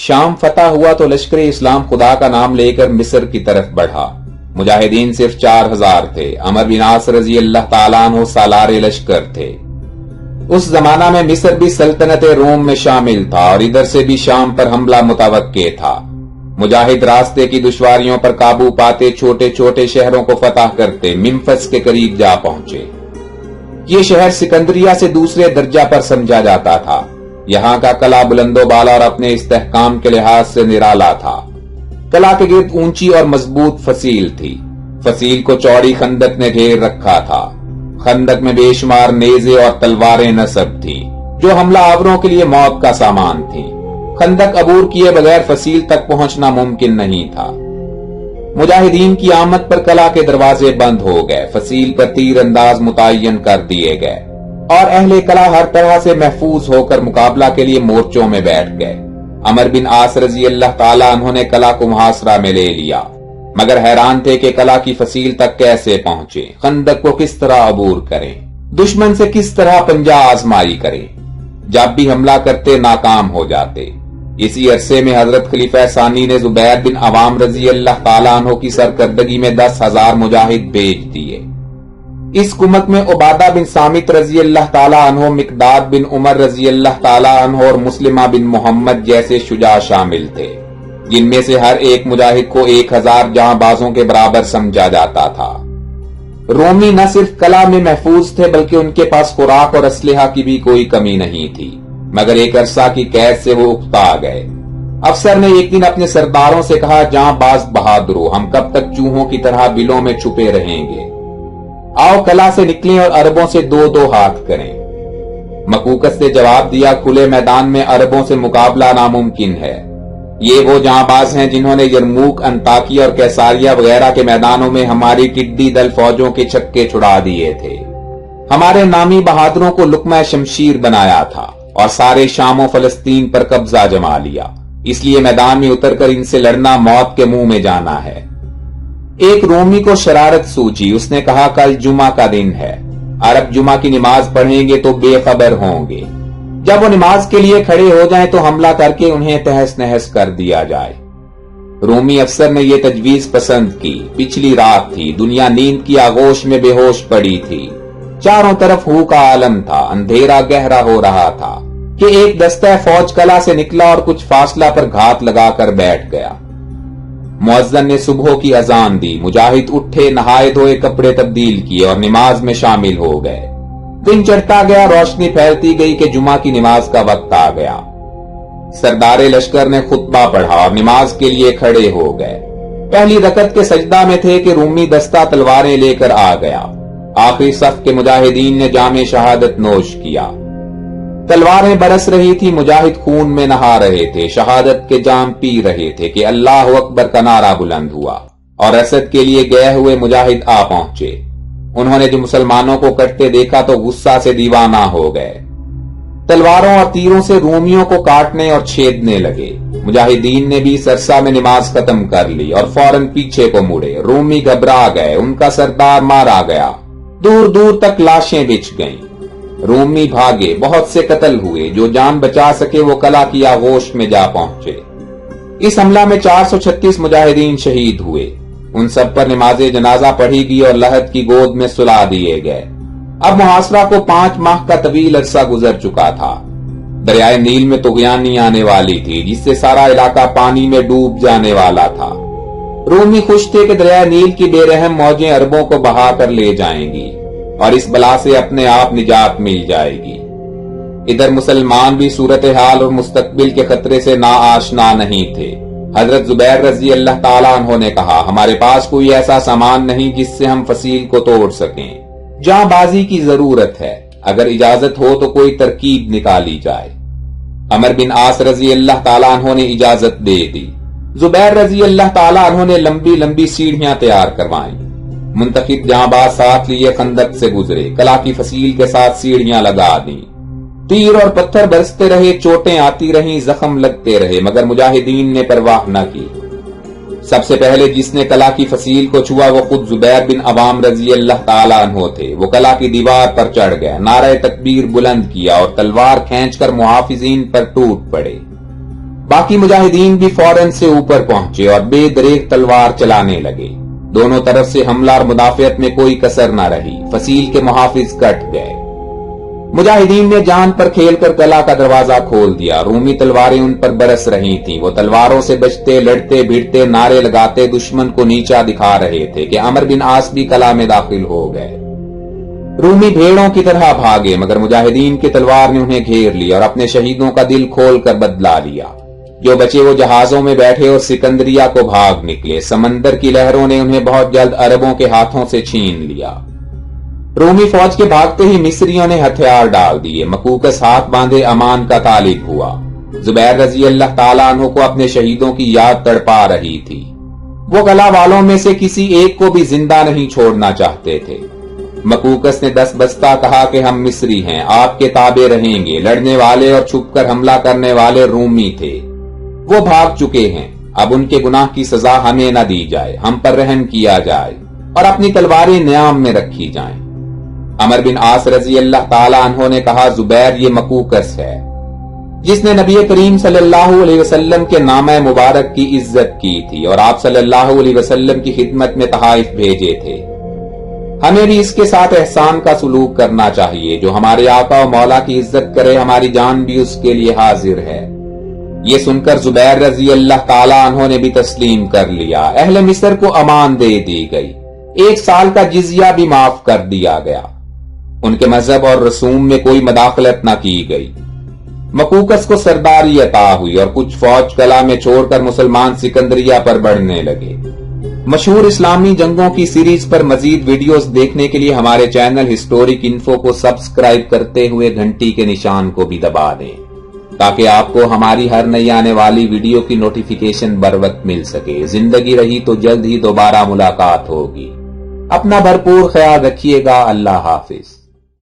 شام فتح ہوا تو لشکر اسلام خدا کا نام لے کر مصر کی طرف بڑھا۔ مجاہدین صرف 4000 تھے۔ عمر بن عاص رضی اللہ تعالیٰ عنہ سالار لشکر تھے۔ اس زمانہ میں مصر بھی سلطنت روم میں شامل تھا اور ادھر سے بھی شام پر حملہ متوقع تھا۔ مجاہد راستے کی دشواریوں پر قابو پاتے چھوٹے چھوٹے شہروں کو فتح کرتے منفس کے قریب جا پہنچے۔ یہ شہر سکندریہ سے دوسرے درجہ پر سمجھا جاتا تھا۔ یہاں کا قلعہ بلند و بالا اور اپنے استحکام کے لحاظ سے نرالا تھا۔ قلعہ کے گرد اونچی اور مضبوط فصیل تھی۔ فصیل کو چوڑی خندق نے گھیر رکھا تھا۔ خندق میں بے شمار نیزے اور تلواریں نصب تھیں جو حملہ آوروں کے لیے موت کا سامان تھیں۔ خندق عبور کیے بغیر فصیل تک پہنچنا ممکن نہیں تھا۔ مجاہدین کی آمد پر قلعہ کے دروازے بند ہو گئے، فصیل پر تیر انداز متعین کر دیے گئے اور اہل قلعہ ہر طرح سے محفوظ ہو کر مقابلہ کے لیے مورچوں میں بیٹھ گئے۔ عمر بن عاص رضی اللہ تعالیٰ عنہ نے قلعہ کو محاصرہ میں لے لیا، مگر حیران تھے کہ قلعہ کی فصیل تک کیسے پہنچے، خندق کو کس طرح عبور کریں، دشمن سے کس طرح پنجہ آزمائی کریں۔ جب بھی حملہ کرتے ناکام ہو جاتے۔ اسی عرصے میں حضرت خلیفہ ثانی نے زبیر بن عوام رضی اللہ تعالیٰ عنہ کی سرکردگی میں 10,000 مجاہد بھیج دیے۔ اس کمک میں عبادہ بن صامت رضی اللہ تعالیٰ عنہ، مقداد بن عمر رضی اللہ تعالیٰ عنہ اور مسلمہ بن محمد جیسے شجاع شامل تھے، جن میں سے ہر ایک مجاہد کو 1000 جاں بازوں کے برابر سمجھا جاتا تھا۔ رومی نہ صرف قلعہ میں محفوظ تھے بلکہ ان کے پاس خوراک اور اسلحہ کی بھی کوئی کمی نہیں تھی، مگر ایک عرصہ کی قید سے وہ اکتا گئے۔ افسر نے ایک دن اپنے سرداروں سے کہا، جاں باز بہادرو، ہم کب تک چوہوں کی طرح بلوں میں چھپے رہیں گے؟ آؤ قلعہ سے نکلیں اور عربوں سے 2-2 ہاتھ کریں۔ مقوقس نے جواب دیا، کھلے میدان میں عربوں سے مقابلہ ناممکن ہے۔ یہ وہ جاں باز ہیں جنہوں نے یرموک، انطاکیہ اور کیساریہ وغیرہ کے میدانوں میں ہماری ٹڈی دل فوجوں کے چھکے چھڑا دیے تھے۔ ہمارے نامی بہادروں کو لقمہ شمشیر بنایا تھا اور سارے شام و فلسطین پر قبضہ جما لیا، اس لیے میدان میں اتر کر ان سے لڑنا موت کے منہ میں جانا ہے۔ ایک رومی کو شرارت سوچی، اس نے کہا، کل جمعہ کا دن ہے، عرب جمعہ کی نماز پڑھیں گے تو بے خبر ہوں گے، جب وہ نماز کے لیے کھڑے ہو جائیں تو حملہ کر کے انہیں تہس نہس کر دیا جائے۔ رومی افسر نے یہ تجویز پسند کی۔ پچھلی رات تھی، دنیا نیند کی آغوش میں بے ہوش پڑی تھی، چاروں طرف ہو کا عالم تھا، اندھیرا گہرا ہو رہا تھا کہ ایک دستہ فوج قلعہ سے نکلا اور کچھ فاصلہ پر گھات لگا کر بیٹھ گیا۔ مؤذن نے صبح کی اذان دی، مجاہد اٹھے، نہائے دھوئے کپڑے تبدیل کیے اور نماز میں شامل ہو گئے۔ دن چڑھتا گیا، روشنی پھیلتی گئی کہ جمعہ کی نماز کا وقت آ گیا۔ سردار لشکر نے خطبہ پڑھا اور نماز کے لیے کھڑے ہو گئے۔ پہلی رکعت کے سجدہ میں تھے کہ رومی دستہ تلواریں لے کر آ گیا۔ آخری صف کے مجاہدین نے جام شہادت نوش کیا۔ تلواریں برس رہی تھی، مجاہد خون میں نہا رہے تھے، شہادت کے جام پی رہے تھے کہ اللہ اکبر کا نعرہ بلند ہوا اور اسد کے لیے گئے ہوئے مجاہد آ پہنچے۔ انہوں نے جو مسلمانوں کو کٹتے دیکھا تو غصہ سے دیوانہ ہو گئے، تلواروں اور تیروں سے رومیوں کو کاٹنے اور چھیدنے لگے۔ مجاہدین نے بھی سرسا میں نماز ختم کر لی اور فوراً پیچھے کو مڑے۔ رومی گھبرا گئے، ان کا سردار مارا گیا، دور دور تک لاشیں بچھ گئیں۔ رومی بھاگے، بہت سے قتل ہوئے، جو جان بچا سکے وہ قلعہ کی آغوش میں جا پہنچے۔ اس حملہ میں 436 مجاہدین شہید ہوئے۔ ان سب پر نماز جنازہ پڑھی گئی اور لحد کی گود میں سلا دیے گئے۔ اب محاصرہ کو 5 ماہ کا طویل عرصہ گزر چکا تھا۔ دریائے نیل میں طغیانی آنے والی تھی جس سے سارا علاقہ پانی میں ڈوب جانے والا تھا۔ رومی خوش تھے کہ دریائے نیل کی بے رحم موجیں عربوں کو بہا کر لے جائیں گی اور اس بلا سے اپنے آپ نجات مل جائے گی۔ ادھر مسلمان بھی صورتحال اور مستقبل کے خطرے سے ناآشنا نہیں تھے۔ حضرت زبیر رضی اللہ تعالیٰ عنہ نے کہا، ہمارے پاس کوئی ایسا سامان نہیں جس سے ہم فصیل کو توڑ سکیں، جاں بازی کی ضرورت ہے، اگر اجازت ہو تو کوئی ترکیب نکالی جائے۔ عمر بن عاص رضی اللہ تعالیٰ عنہ نے اجازت دے دی۔ زبیر رضی اللہ تعالیٰ عنہ نے لمبی لمبی سیڑھیاں تیار کروائیں، منتخب جاں باز ساتھ لیے خندق سے گزرے، قلعہ کی فصیل کے ساتھ سیڑھیاں لگا دیں۔ تیر اور پتھر برستے رہے، چوٹیں آتی رہیں، زخم لگتے رہے، مگر مجاہدین نے پرواہ نہ کی۔ سب سے پہلے جس نے قلعہ کی فصیل کو چھوا وہ خود زبیر بن عوام رضی اللہ تعالیٰ عنہ تھے۔ وہ قلعہ کی دیوار پر چڑھ گئے، نعرہ تکبیر بلند کیا اور تلوار کھینچ کر محافظین پر ٹوٹ پڑے۔ باقی مجاہدین بھی فوراً سے اوپر پہنچے اور بے دریغ تلوار چلانے لگے. دونوں طرف سے حملہ اور مدافعت میں کوئی کسر نہ رہی. فصیل کے محافظ کٹ گئے. مجاہدین نے جان پر کھیل کر قلعہ کا دروازہ کھول دیا. رومی تلواریں ان پر برس رہی تھیں. وہ تلواروں سے بچتے, لڑتے بھیڑتے, نعرے لگاتے دشمن کو نیچا دکھا رہے تھے کہ عمرو بن عاص بھی قلعہ میں داخل ہو گئے. رومی بھیڑوں کی طرح بھاگے, مگر مجاہدین کی تلوار نے انہیں گھیر لیا اور اپنے شہیدوں کا دل کھول کر بدلا لیا. جو بچے وہ جہازوں میں بیٹھے اور سکندریہ کو بھاگ نکلے. سمندر کی لہروں نے انہیں بہت جلد عربوں کے ہاتھوں سے چھین لیا. رومی فوج کے بھاگتے ہی مصریوں نے ہتھیار ڈال دیے. مقوقس ہاتھ باندھے امان کا طالب ہوا. زبیر رضی اللہ تعالیٰ عنہ کو اپنے شہیدوں کی یاد تڑپا رہی تھی. وہ قلعہ والوں میں سے کسی ایک کو بھی زندہ نہیں چھوڑنا چاہتے تھے. مقوقس نے دس بستہ کہا کہ ہم مصری ہیں, آپ کے تابع رہیں گے. لڑنے والے اور چھپ کر حملہ کرنے والے رومی تھے. وہ بھاگ چکے ہیں. اب ان کے گناہ کی سزا ہمیں نہ دی جائے, ہم پر رحم کیا جائے اور اپنی تلواریں نیام میں رکھی جائیں. عمرو بن عاص رضی اللہ تعالیٰ عنہ نے کہا, زبیر یہ مقوقس ہے جس نے نبی کریم صلی اللہ علیہ وسلم کے نامہ مبارک کی عزت کی تھی اور آپ صلی اللہ علیہ وسلم کی خدمت میں تحائف بھیجے تھے. ہمیں بھی اس کے ساتھ احسان کا سلوک کرنا چاہیے. جو ہمارے آقا و مولا کی عزت کرے, ہماری جان بھی اس کے لیے حاضر ہے. یہ سن کر زبیر رضی اللہ تعالیٰ عنہ نے بھی تسلیم کر لیا. اہل مصر کو امان دے دی گئی. 1 سال کا جزیہ بھی معاف کر دیا گیا. ان کے مذہب اور رسوم میں کوئی مداخلت نہ کی گئی. مقوقس کو سرداری عطا ہوئی اور کچھ فوج قلعہ میں چھوڑ کر مسلمان سکندریہ پر بڑھنے لگے. مشہور اسلامی جنگوں کی سیریز پر مزید ویڈیوز دیکھنے کے لیے ہمارے چینل ہسٹورک انفو کو سبسکرائب کرتے ہوئے گھنٹی کے نشان کو بھی دبا دیں تاکہ آپ کو ہماری ہر نئی آنے والی ویڈیو کی نوٹیفیکیشن بر وقت مل سکے. زندگی رہی تو جلد ہی دوبارہ ملاقات ہوگی. اپنا بھرپور خیال رکھیے گا. اللہ حافظ.